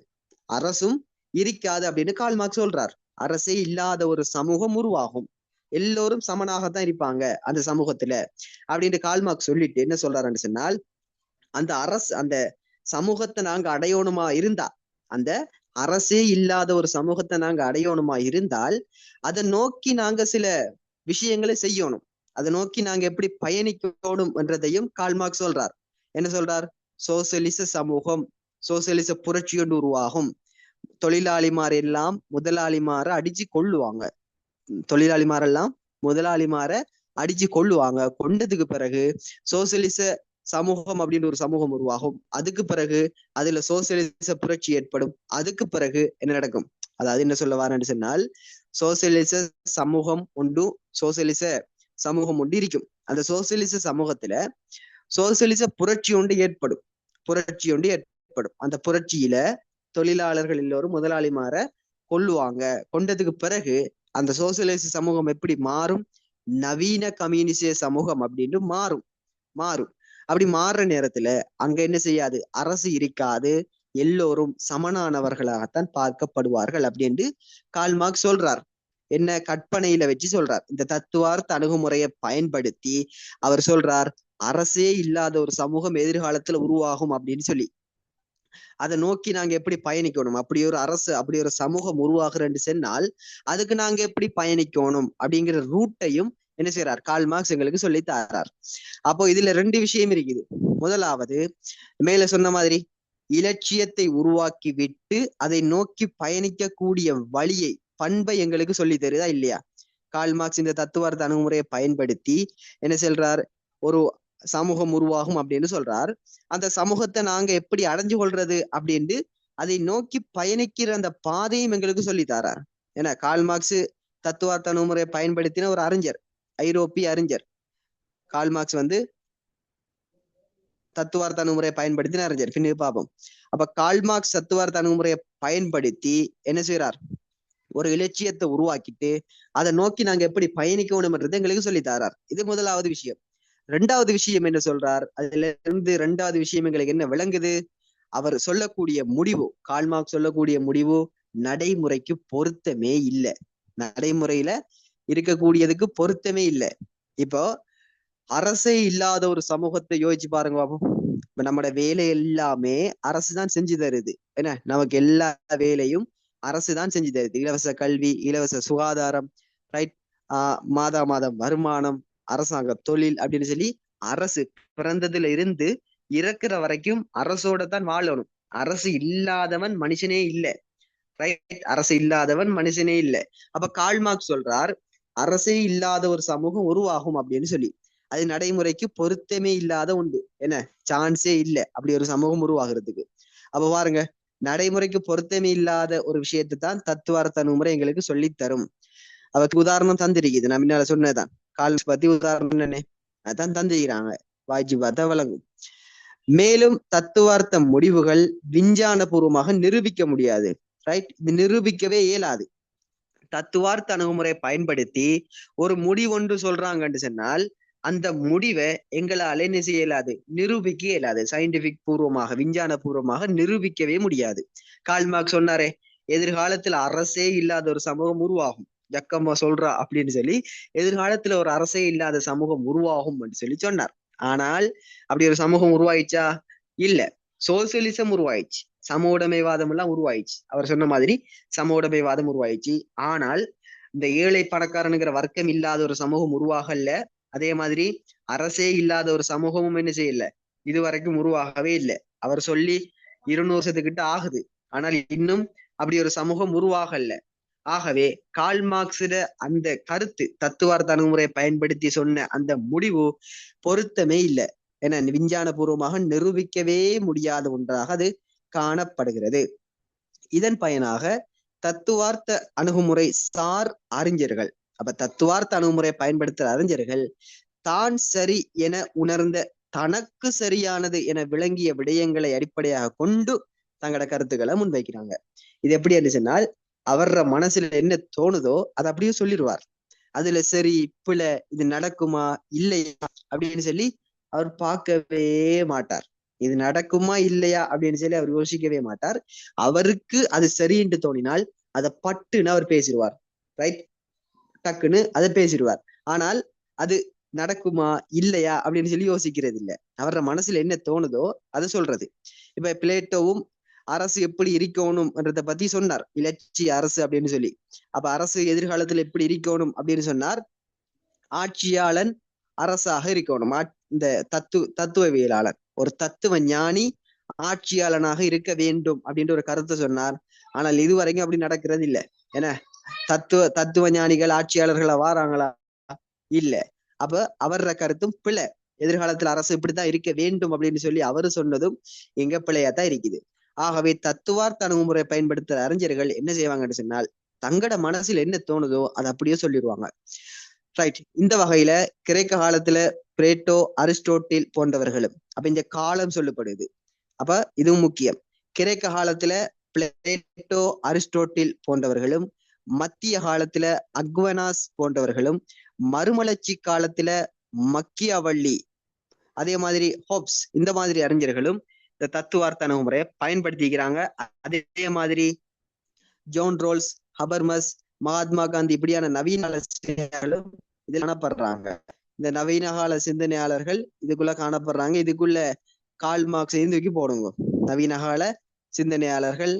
அரசும் இருக்காது அப்படின்னு கார்ல் மார்க்ஸ் சொல்றார். அரசே இல்லாத ஒரு சமூகம் உருவாகும், எல்லோரும் சமனாகத்தான் இருப்பாங்க அந்த சமூகத்துல அப்படின்ட்டு கார்ல் மார்க்ஸ் சொல்லிட்டு என்ன சொல்றாருன்னு சொன்னால், அந்த அரசு, அந்த சமூகத்தை நாங்க அடையணுமா இருந்தா, அந்த அரசே இல்லாத ஒரு சமூகத்தை நாங்க அடையணுமா இருந்தால் அதை நோக்கி நாங்க சில விஷயங்களை செய்யணும். அதை நோக்கி நாங்க எப்படி பயணிக்கணும் என்றதையும் கார்ல் மார்க்ஸ் சொல்றார். என்ன சொல்றார்? சோசியலிச சமூகம், சோசியலிச புரட்சி ஒன்று உருவாகும். தொழிலாளிமார் எல்லாம் முதலாளிமார அடிச்சு கொள்ளுவாங்க. தொழிலாளிமாரெல்லாம் முதலாளிமார அடிச்சு கொள்ளுவாங்க. கொண்டதுக்கு பிறகு சோசியலிச சமூகம் அப்படின்னு ஒரு சமூகம் உருவாகும். அதுக்கு பிறகு அதுல சோசியலிச புரட்சி ஏற்படும். அதுக்கு பிறகு என்ன நடக்கும்? அதாவது என்ன சொல்ல வரேன்னு சொன்னால், சோசியலிச சமூகம் ஒன்று, சோசியலிச சமூகம் ஒன்று இருக்கும். அந்த சோசியலிச சமூகத்துல சோசியலிச புரட்சி ஒன்று ஏற்படும். புரட்சி ஒன்று ஏற்படும். அந்த புரட்சியில தொழிலாளர்கள் எல்லோரும் முதலாளிமார கொள்ளுவாங்க. கொண்டதுக்கு பிறகு அந்த சோசியலிச சமூகம் எப்படி மாறும்? நவீன கம்யூனிச சமூகம் அப்படின்னு மாறும். அப்படி மாறுற நேரத்துல அங்க என்ன செய்யாது? அரசு இருக்காது. எல்லோரும் சமனானவர்களாகத்தான் பார்க்கப்படுவார்கள் அப்படின்னு கார்ல் மார்க்ஸ் சொல்றார். என்ன கற்பனையில வச்சு சொல்றார். இந்த தத்துவார்த்த அணுகுமுறையை பயன்படுத்தி அவர் சொல்றார், அரசே இல்லாத ஒரு சமூகம் எதிர்காலத்துல உருவாகும் அப்படின்னு சொல்லி. அதை நோக்கி நாங்க எப்படி பயணிக்கணும்? அப்படி ஒரு அரசு, அப்படி ஒரு சமூகம் உருவாகுறேன்னு சொன்னால் அதுக்கு நாங்க எப்படி பயணிக்கணும் அப்படிங்கிற ரூட்டையும் என்ன செய்யறார்? கார்ல் மார்க்ஸ் எங்களுக்கு சொல்லி தரார். அப்போ இதுல 2 விஷயம் இருக்குது. முதலாவது, மேல சொன்ன மாதிரி இலட்சியத்தை உருவாக்கி விட்டு அதை நோக்கி பயணிக்கக்கூடிய வழியை, பண்பை எங்களுக்கு சொல்லி தருதா இல்லையா? கார்ல் மார்க்ஸ் இந்த தத்துவார்த்த அணுகுமுறையை பயன்படுத்தி என்ன சொல்றார்? ஒரு சமூகம் உருவாகும் அப்படின்னு சொல்றார். அந்த சமூகத்தை நாங்க எப்படி அடைஞ்சு கொள்றது அப்படின்னு அதை நோக்கி பயணிக்கிற அந்த பாதையும் எங்களுக்கு சொல்லி தாரார். ஏன்னா கார்ல் மார்க்ஸ் தத்துவார்த்த அணுகுமுறையை பயன்படுத்தின ஒரு அறிஞர், ஐரோப்பிய அறிஞர். கார்ல் மார்க்ஸ் தத்துவார்த்த அணுகுமுறையை பயன்படுத்தின அறிஞர். பின்னுக்கு பார்ப்போம். அப்ப கார்ல் மார்க்ஸ் தத்துவார்த்த அணுகுமுறையை பயன்படுத்தி என்ன செய்யறார்? ஒரு இலட்சியத்தை உருவாக்கிட்டு அதை நோக்கி நாங்க எப்படி பயணிக்கணும்ன்றது எங்களுக்கு சொல்லி தாரார். இது முதலாவது விஷயம். 2வது விஷயம் என்ன சொல்றார்? அதுல இருந்து 2வது விஷயம் எங்களுக்கு என்ன விளங்குது? அவர் சொல்லக்கூடிய முடிவு, கார்ல் மார்க்ஸ் சொல்லக்கூடிய முடிவு நடைமுறைக்கு பொருத்தமே இல்லை. நடைமுறையில இருக்கக்கூடியதுக்கு பொருத்தமே இல்லை. இப்போ அரசே இல்லாத ஒரு சமூகத்தை யோசிச்சு பாருங்க பாப்போம். இப்ப நம்மட வேலை எல்லாமே அரசுதான் செஞ்சு தருது. என்ன, நமக்கு எல்லா வேலையும் அரசுதான் செஞ்சு தருது. இலவச கல்வி, இலவச சுகாதாரம், ரைட், மாதம் வருமானம், அரசாங்க தொழில் அப்படின்னு சொல்லி அரசு பிறந்ததுல இருந்து இறக்குற வரைக்கும் அரசோட தான் வாழணும். அரசு இல்லாதவன் மனுஷனே இல்லை. ரைட், அரசு இல்லாதவன் மனுஷனே இல்லை. அப்ப கார்ல் மார்க்ஸ் சொல்றார், அரசே இல்லாத ஒரு சமூகம் உருவாகும் அப்படின்னு சொல்லி. அது நடைமுறைக்கு பொருத்தமே இல்லாத உண்டு. என்ன, சான்ஸே இல்லை அப்படி ஒரு சமூகம் உருவாகிறதுக்கு. அப்ப பாருங்க, நடைமுறைக்கு பொருத்தமே இல்லாத ஒரு விஷயத்தை தான் தத்துவார்த்த அணுகுமுறை எங்களுக்கு சொல்லி தரும். அவருக்கு உதாரணம் தந்திருக்குது. நான் முன்னால சொன்னதான், கார்ல் பத்தி உதாரணம் என்னன்னு அதான் தந்திருக்கிறாங்க. வாய்ச்சி பார்த்தா வழங்கும். மேலும் தத்துவார்த்த முடிவுகள் விஞ்ஞான பூர்வமாக நிரூபிக்க முடியாது. ரைட், இது நிரூபிக்கவே இயலாது. தத்துவார்த்த அணுகுமுறையை பயன்படுத்தி ஒரு முடிவொன்று சொல்றாங்கன்னு சொன்னால் அந்த முடிவை எங்களால் என்ன செய்ய இயலாது? நிரூபிக்க இயலாது. சயின்டிபிக் பூர்வமாக, விஞ்ஞான பூர்வமாக நிரூபிக்கவே முடியாது. கார்ல் மார்க்ஸ் சொன்னாரே, எதிர்காலத்துல அரசே இல்லாத ஒரு சமூகம் உருவாகும், ஜக்கம்மா சொல்றா அப்படின்னு சொல்லி, எதிர்காலத்துல ஒரு அரசே இல்லாத சமூகம் உருவாகும் என்று சொல்லி சொன்னார். ஆனால் அப்படி ஒரு சமூகம் உருவாயிச்சா? இல்ல. சோசியலிசம் உருவாயிடுச்சு, சம உடைமைவாதம் எல்லாம் உருவாயிடுச்சு. அவர் சொன்ன மாதிரி சம உடைமைவாதம் உருவாயிடுச்சு. ஆனால் இந்த ஏழை பணக்காரனுங்கிற வர்க்கம் இல்லாத ஒரு சமூகம் உருவாகல. அதே மாதிரி அரசே இல்லாத ஒரு சமூகமும் என்ன செய்யல, இது வரைக்கும் உருவாகவே இல்லை. அவர் சொல்லி 200 வருஷத்துக்கிட்ட ஆகுது. ஆனால் இன்னும் அப்படி ஒரு சமூகம் உருவாகல. ஆகவே கார்ல் மார்க்ஸோட அந்த கருத்து, தத்துவார்த்த அணுகுமுறையை பயன்படுத்தி சொன்ன அந்த முடிவு பொருத்தமே இல்லை. என விஞ்ஞான பூர்வமாக நிரூபிக்கவே முடியாத ஒன்றாக அது காணப்படுகிறது. இதன் பயனாக தத்துவார்த்த அணுகுமுறை சார் அறிஞர்கள், அப்ப தத்துவார்த்த அணுகுமுறை பயன்படுத்துற அறிஞர்கள் தான் சரி என உணர்ந்த, தனக்கு சரியானது என விளங்கிய விடயங்களை அடிப்படையாக கொண்டு தங்களோட கருத்துக்களை முன்வைக்கிறாங்க. இது எப்படி என்று சொன்னால், அவர மனசுல என்ன தோணுதோ அதை அப்படியே சொல்லிடுவார். அதுல சரி பிழை, இது நடக்குமா இல்லையா அப்படின்னு சொல்லி அவர் பார்க்கவே மாட்டார். இது நடக்குமா இல்லையா அப்படின்னு சொல்லி அவர் யோசிக்கவே மாட்டார். அவருக்கு அது சரின்னு தோணினால் அதை பட்டுன்னு அவர் பேசிடுவார். ரைட், டக்குன்னு அதை பேசிடுவார். ஆனால் அது நடக்குமா இல்லையா அப்படின்னு சொல்லி யோசிக்கிறது இல்லை. அவர மனசுல என்ன தோணுதோ அதை சொல்றது. இப்ப பிளேட்டோவும் அரசு எப்படி இருக்கணும்ன்றத பத்தி சொன்னார், இலட்சிய அரசு அப்படின்னு சொல்லி. அப்ப அரசு எதிர்காலத்துல எப்படி இருக்கணும் அப்படின்னு சொன்னார், ஆட்சியாளன் அரசாக இருக்கணும். இந்த தத்துவவியலாளர் ஒரு தத்துவ ஞானி ஆட்சியாளனாக இருக்க வேண்டும் அப்படின்ற ஒரு கருத்தை சொன்னார். ஆனால் இதுவரைக்கும் அப்படி நடக்கிறது இல்லை. ஏன்னா தத்துவ ஞானிகள் ஆட்சியாளர்களா வாராங்களா? இல்ல. அப்ப அவர கருத்தும் பிழை. எதிர்காலத்துல அரசு இப்படித்தான் இருக்க வேண்டும் அப்படின்னு சொல்லி அவரு சொன்னதும் எங்க பிழையாத்தான் இருக்குது. ஆகவே தத்துவார்த்த அணுகுமுறையை பயன்படுத்துற அறிஞர்கள் என்ன செய்வாங்கன்னு சொன்னால் தங்கட மனசில் என்ன தோணுதோ அதை அப்படியே சொல்லிடுவாங்க. ரைட். இந்த வகையில கிரேக்க காலத்துல பிளேட்டோ, அரிஸ்டோட்டில் போன்றவர்களும் அப்ப இந்த காலம் சொல்லப்படுது. அப்ப இதுவும் முக்கியம். கிரேக்க காலத்துல பிளேட்டோ, அரிஸ்டோட்டில் போன்றவர்களும், மத்திய காலத்துல அக்வனாஸ் போன்றவர்களும், மறுமலர்ச்சி காலத்துல மக்கியவள்ளி, அதே மாதிரி ஹோப்ஸ், இந்த மாதிரி அறிஞர்களும் இந்த தத்துவார்த்த அணுகுமுறையை பயன்படுத்திக்கிறாங்க. அதே மாதிரி ஜோன் ரோல்ஸ், ஹபர்மஸ், மகாத்மா காந்தி இப்படியான நவீன இதில் காணப்படுறாங்க. இந்த நவீன கால சிந்தனையாளர்கள் இதுக்குள்ள காணப்படுறாங்க. இதுக்குள்ள கால் மார்க்ஸ் தூக்கி போடுங்க. நவீன கால சிந்தனையாளர்கள்,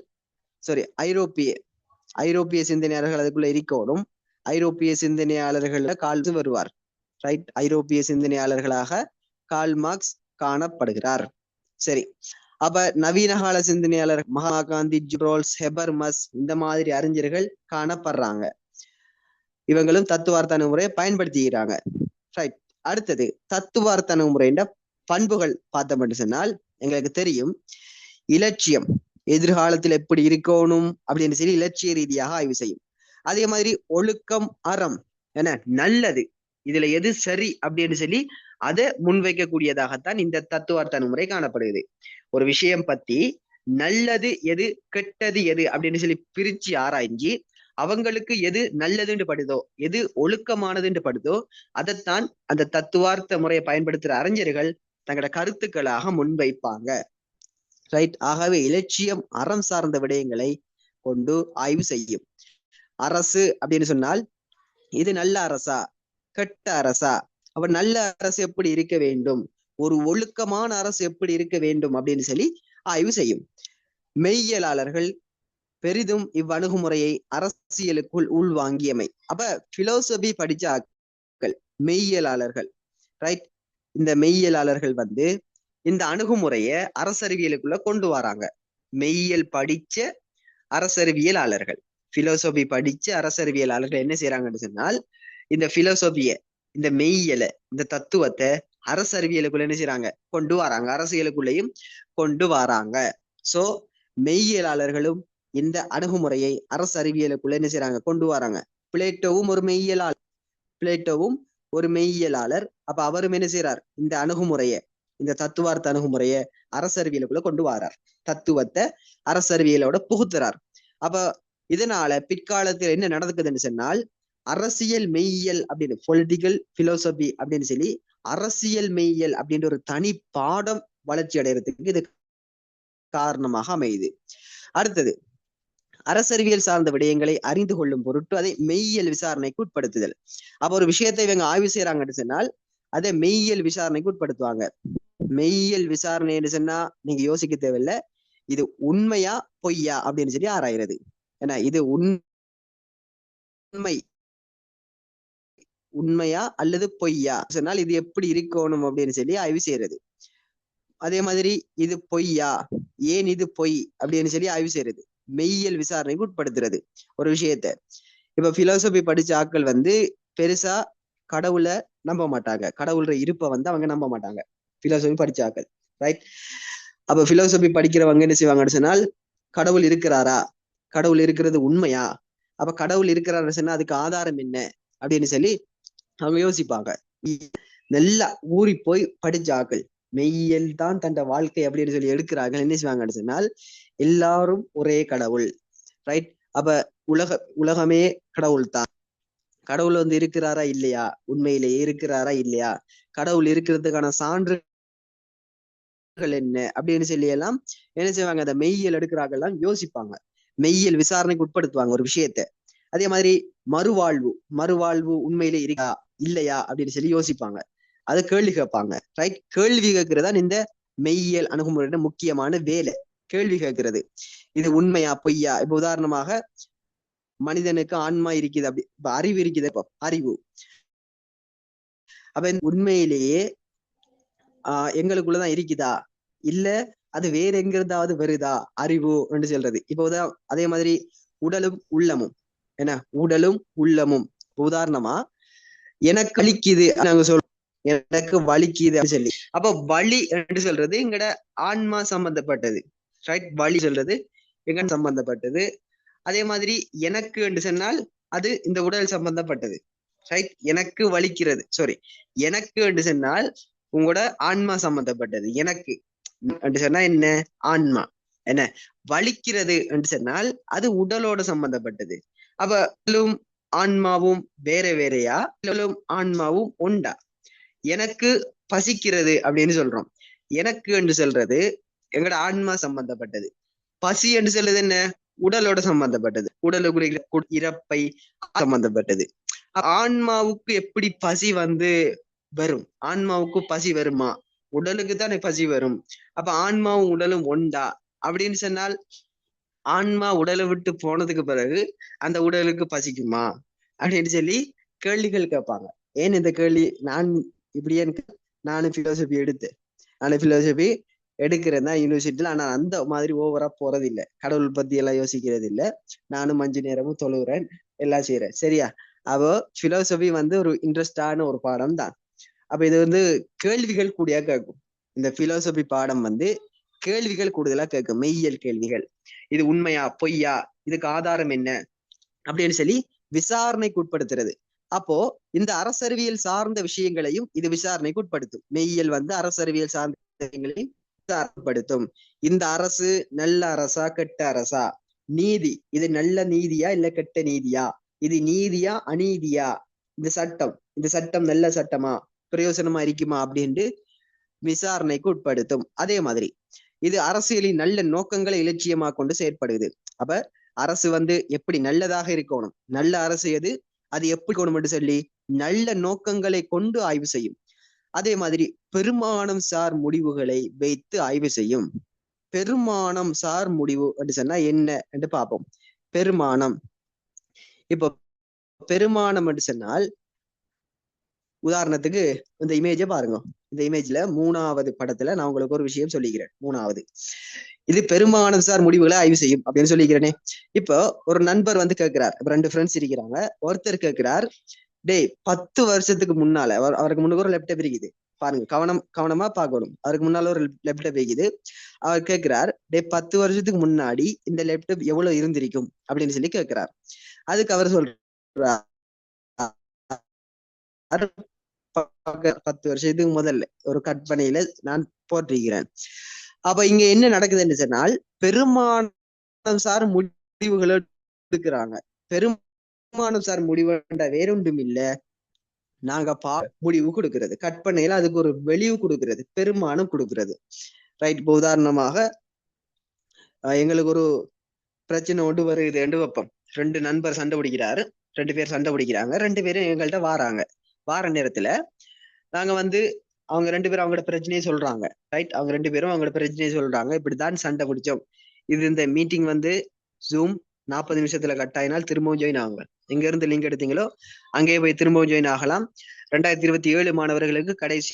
சாரி ஐரோப்பிய சிந்தனையாளர்கள் அதுக்குள்ள இருக்கணும். ஐரோப்பிய சிந்தனையாளர்கள் கால் வருவார். ரைட். ஐரோப்பிய சிந்தனையாளர்களாக கால் மார்க்ஸ் காணப்படுகிறார். சரி. அப்ப நவீன கால சிந்தனையாளர் மகாத்மா காந்தி, ரோல்ஸ், ஹெபர்மஸ் இந்த மாதிரி அறிஞர்கள் காணப்படுறாங்க. இவங்களும் தத்துவார்த்த அணுகுமுறையை பயன்படுத்திக்கிறாங்க. ரைட். அடுத்தது தத்துவார்த்த அணுகுமுறையின் பண்புகள் பார்த்தோம்னு சொன்னால் எங்களுக்கு தெரியும் இலட்சியம் எதிர்காலத்தில் எப்படி இருக்கணும் அப்படின்னு சொல்லி இலட்சிய ரீதியாக ஆய்வு செய்யும். அதே மாதிரி ஒழுக்கம், அறம், என்ன நல்லது, இதுல எது சரி அப்படின்னு சொல்லி அதை முன்வைக்கக்கூடியதாகத்தான் இந்த தத்துவார்த்த அணுகுமுறை காணப்படுகிறது. ஒரு விஷயம் பத்தி நல்லது எது, கெட்டது எது அப்படின்னு சொல்லி பிரிச்சு ஆராய்ஞ்சி அவங்களுக்கு எது நல்லதுன்னு படுதோ, எது ஒழுக்கமானதுன்னு படுதோ அதைத்தான் அந்த தத்துவார்த்த முறையை பயன்படுத்துற அறிஞர்கள் தங்களோட கருத்துக்களாக முன்வைப்பாங்க. ரைட். ஆகவே இலட்சியம் அறம் சார்ந்த விடயங்களை கொண்டு ஆய்வு செய்யும். அரசு அப்படின்னு சொன்னால் இது நல்ல அரசா, கெட்ட அரசா, அப்ப நல்ல அரசு எப்படி இருக்க வேண்டும், ஒரு ஒழுக்கமான அரசு எப்படி இருக்க வேண்டும் அப்படின்னு சொல்லி ஆய்வு செய்யும். மெய்யியலாளர்கள் பெரிதும் இவ்வணுகுமுறையை அரசியலுக்குள் உள்வாங்கியமை. அப்ப பிலோசபி படிச்ச ஆட்கள் மெய்யியலாளர்கள். ரைட். இந்த மெய்யியலாளர்கள் இந்த அணுகுமுறைய அரசறிவியலுக்குள்ள கொண்டு வராங்க. மெய்யியல் படிச்ச அரசறிவியலாளர்கள், பிலோசபி படிச்ச அரசறிவியலாளர்கள் என்ன செய்யறாங்கன்னு சொன்னால் இந்த பிலோசபிய, இந்த மெய்யியலை, இந்த தத்துவத்தை அரசறிவியலுக்குள்ள என்ன செய்யறாங்க, கொண்டு வராங்க. அரசியலுக்குள்ளேயும் கொண்டு வராங்க. சோ மெய்யியலாளர்களும் இந்த அணுகுமுறையை அரசறிவியலுக்குள்ள என்ன செய்யறாங்க, கொண்டு வராங்க. பிளேட்டோவும் ஒரு மெய்யியலாளர். அப்ப அவரும் என்ன செய்யறார், இந்த அணுகுமுறையை, இந்த தத்துவார்த்த அணுகுமுறையை அரசறிவியலுக்குள்ள கொண்டு வரார். தத்துவத்தை அரசறிவியலோட புகுத்துறார். அப்ப இதனால பிற்காலத்தில் என்ன நடக்குதுன்னு சொன்னால் அரசியல் மெய்யியல் அப்படின்னு, பொலிட்டிக்கல் பிலோசபி அப்படின்னு சொல்லி அரசியல் மெய்யியல் அப்படின்ற ஒரு தனி பாடம் வளர்ச்சி அடைகிறதுக்கு இது காரணமாக அமையுது. அடுத்தது அரசறிவியல் சார்ந்த விடயங்களை அறிந்து கொள்ளும் பொருட்டு அதை மெய்யியல் விசாரணைக்கு உட்படுத்துதல். அப்ப ஒரு விஷயத்தை இவங்க ஆய்வு செய்யறாங்கன்னு சொன்னால் அதை மெய்யியல் விசாரணைக்கு உட்படுத்துவாங்க. மெய்யியல் விசாரணைன்னு சொன்னா நீங்க யோசிக்க தேவையில்லை, இது உண்மையா பொய்யா அப்படின்னு சொல்லி ஆராயிறது. ஏன்னா இது உண்மையா அல்லது பொய்யா சொன்னால் இது எப்படி இருக்கணும் அப்படின்னு சொல்லி ஆய்வு செய்யறது. அதே மாதிரி இது பொய்யா, ஏன் இது பொய் அப்படின்னு சொல்லி ஆய்வு செய்யறது, மெய்யியல் விசாரணைக்கு உட்படுத்துறது ஒரு விஷயத்த. இப்ப பிலோசபி படிச்ச ஆட்கள் பெருசா கடவுளை நம்ப மாட்டாங்க, கடவுள இருப்பை அவங்க நம்ப மாட்டாங்க. பிலோசபி படிச்ச ஆட்கள். ரைட். அப்ப பிலோசபி படிக்கிறவங்க என்ன செய்வாங்கன்னு சொன்னால் கடவுள் இருக்கிறாரா, கடவுள் இருக்கிறது உண்மையா, அப்ப கடவுள் இருக்கிறாரு சொன்னா அதுக்கு ஆதாரம் என்ன அப்படின்னு சொல்லி அவங்க யோசிப்பாங்க. நல்லா ஊறி போய் படிச்ச ஆக்கள், மெய்யியல் தான் தன் வாழ்க்கை அப்படின்னு சொல்லி எடுக்கிறார்கள். என்ன செய்வாங்கன்னு சொன்னால் எல்லாரும் ஒரே கடவுள். ரைட். அப்ப உலகமே கடவுள் தான், கடவுள் இருக்கிறாரா இல்லையா, உண்மையிலேயே இருக்கிறாரா இல்லையா, கடவுள் இருக்கிறதுக்கான சான்றுகள் என்ன அப்படின்னு சொல்லி எல்லாம் என்ன செய்வாங்க, அந்த மெய்யியல் எடுக்கிறார்கள் எல்லாம் யோசிப்பாங்க, மெய்யியல் விசாரணைக்கு உட்படுத்துவாங்க ஒரு விஷயத்த. அதே மாதிரி மறுவாழ்வு உண்மையிலே இருக்கா இல்லையா அப்படின்னு சொல்லி யோசிப்பாங்க, அதை கேள்வி கேட்பாங்க. ரைட். கேள்வி கேட்கிறதா இந்த மெய்யியல் அணுகுமுறையோட முக்கியமான வேலை, கேள்வி கேட்கிறது. இது உண்மையா பொய்யா. இப்ப உதாரணமாக மனிதனுக்கு ஆன்மா இருக்குது, அப்படி இப்ப அறிவு இருக்குது. இப்போ அறிவு அப்ப உண்மையிலேயே எங்களுக்குள்ளதான் இருக்குதா இல்ல அது வேற எங்க இருந்தாவது வருதா அறிவு என்று சொல்றது. இப்போதான் அதே மாதிரி உடலும் உள்ளமும் என்ன, உடலும் உள்ளமும் உதாரணமா எனக்கு வலிக்குது நாங்க சொல்றோம், எனக்கு வலிக்குது அப்படின்னு சொல்லி. அப்ப வலி என்று சொல்றது எங்கட ஆன்மா சம்பந்தப்பட்டது, ரைட்? வலி சொல்றது எங்க சம்பந்தப்பட்டது. அதே மாதிரி எனக்கு என்று சொன்னால் அது இந்த உடல் சம்பந்தப்பட்டது, ரைட்? எனக்கு வலிக்கிறது, சாரி, எனக்கு என்று சொன்னால் உங்களோட ஆன்மா சம்பந்தப்பட்டது. எனக்கு என்று சொன்னா என்ன, ஆன்மா. என்ன வலிக்கிறது என்று சொன்னால் அது உடலோட சம்பந்தப்பட்டது. அப்ப உடலும் ஆன்மாவும் வேற வேறையா, உடலும் ஆன்மாவும் உண்டா? எனக்கு பசிக்கிறது அப்படின்னு சொல்றோம். எனக்கு என்று சொல்றது எங்களோட ஆன்மா சம்பந்தப்பட்டது. பசி என்று சொல்றது என்ன, உடலோட சம்பந்தப்பட்டது, உடலுக்கு இறப்பை சம்பந்தப்பட்டது. ஆன்மாவுக்கு எப்படி பசி வந்து வரும்? ஆன்மாவுக்கு பசி வருமா? உடலுக்கு தானே பசி வரும். அப்ப ஆன்மாவும் உடலும் ஒண்டா அப்படின்னு சொன்னால் ஆன்மா உடலை விட்டு போனதுக்கு பிறகு அந்த உடலுக்கு பசிக்குமா அப்படின்னு சொல்லி கேள்விகள் கேட்பாங்க. ஏன் இந்த கேள்வி நான் இப்படியே நானும் பிலோசபி எடுத்தேன். நானும் பிலோசபி எடுக்கிறேன் தான் யூனிவர்சிட்டியில. ஆனா அந்த மாதிரி ஓவரா போறது இல்லை, கடவுள் பத்தி எல்லாம் யோசிக்கிறது இல்லை. நானும் 5 நேரமும் தொழுகிறேன், எல்லாம் செய்யறேன், சரியா? அப்போ பிலோசபி வந்து ஒரு இன்ட்ரெஸ்டான ஒரு பாடம் தான். அப்ப இது வந்து கேள்விகள் கூடியா கேட்கும். இந்த பிலோசபி பாடம் வந்து கேள்விகள் கூடுதலா கேட்கும், மெய்யியல் கேள்விகள். இது உண்மையா பொய்யா, இதுக்கு ஆதாரம் என்ன அப்படின்னு சொல்லி விசாரணைக்கு உட்படுத்துறது. அப்போ இந்த அரசறிவியல் சார்ந்த விஷயங்களையும் இது விசாரணைக்கு உட்படுத்தும். மெய்யியல் வந்து அரசறிவியல் சார்ந்த விஷயங்களையும் விசாரணைப்படுத்தும். இந்த அரசு நல்ல அரசா கெட்ட அரசா, நீதி இது நல்ல நீதியா இல்ல கெட்ட நீதியா, இது நீதியா அநீதியா, இந்த சட்டம் நல்ல சட்டமா, பிரயோசனமா இருக்குமா அப்படின்ட்டு விசாரணைக்கு உட்படுத்தும். அதே மாதிரி இது அரசியலின் நல்ல நோக்கங்களை இலட்சியமா கொண்டு செயற்படுது. அப்ப அரசு வந்து எப்படி நல்லதாக இருக்கணும், நல்ல அரசு எது, அது எப்படி இருக்கணும் என்று சொல்லி நல்ல நோக்கங்களை கொண்டு ஆய்வு செய்யும். அதே மாதிரி பெருமானம் சார் முடிவுகளை வைத்து ஆய்வு செய்யும். பெருமானம் சார் முடிவு என்று சொன்னா என்ன என்று பார்ப்போம். பெருமானம், இப்போ பெருமானம் என்று சொன்னால் உதாரணத்துக்கு இந்த இமேஜை பாருங்க. இந்த இமேஜ்ல 3வது படத்துல நான் உங்களுக்கு ஒரு விஷயம் சொல்லிக்கிறேன். 3வது இது பெருமானம் சார் முடிவுகளை ஆய்வு செய்யும் அப்படின்னு சொல்லிக்கிறேனே. இப்போ ஒரு நண்பர் வந்து கேட்கிறார், 2 ஃப்ரெண்ட்ஸ் இருக்கிறாங்க. ஒருத்தர் கேட்கிறார், டேய் 10 வருஷத்துக்கு முன்னால அவருக்கு முன்னுக்கு ஒரு லேப்டாப் இருக்குது பாருங்க, கவனமா பார்க்கணும். அவருக்கு முன்னால ஒரு லேப்டாப் இருக்குது. அவர் கேட்கிறார், டேய் 10 வருஷத்துக்கு முன்னாடி இந்த லேப்டாப் எவ்வளவு இருந்திருக்கும் அப்படின்னு சொல்லி கேட்கிறார். அதுக்கு அவர் சொல்றார், 10 வருஷத்துக்கு முதல்ல ஒரு கற்பனையில நான் போட்டிருக்கிறேன். அப்ப இங்க என்ன நடக்குதுன்னு சொன்னால் பெருமானம் சார் முடிவுகள் எடுக்கிறாங்க. பெருமானம் சார் முடிவு வேறொன்றும் இல்ல, நாங்க முடிவு கொடுக்கிறது, கற்பனையில அதுக்கு ஒரு வெளிவு கொடுக்கிறது, பெருமானம் கொடுக்கிறது, ரைட்? இப்போ உதாரணமாக எங்களுக்கு ஒரு பிரச்சனை ஒன்று வருது என்று வைப்போம். 2 நண்பர் சண்டை பிடிக்கிறாரு, 2 பேர் சண்டை பிடிக்கிறாங்க. 2 பேரும் எங்கள்கிட்ட வாராங்க. வார நேரத்துல நாங்க வந்து அவங்க 2 பேரும் அவங்களோட பிரச்சனையை சொல்றாங்க, ரைட்? அவங்க 2 பேரும் அவங்களோட பிரச்சனையை சொல்றாங்க, இப்படித்தான் சண்டை பிடிச்சோம். இது இந்த மீட்டிங் வந்து ஜூம் 40 நிமிஷத்துல கட் ஆயினால் திரும்பவும் ஜாயின் ஆகுங்க. எங்க இருந்து லிங்க் எடுத்தீங்களோ அங்கேயே போய் திரும்பவும் ஜாயின் ஆகலாம். 2027 மாணவர்களுக்கு கடைசி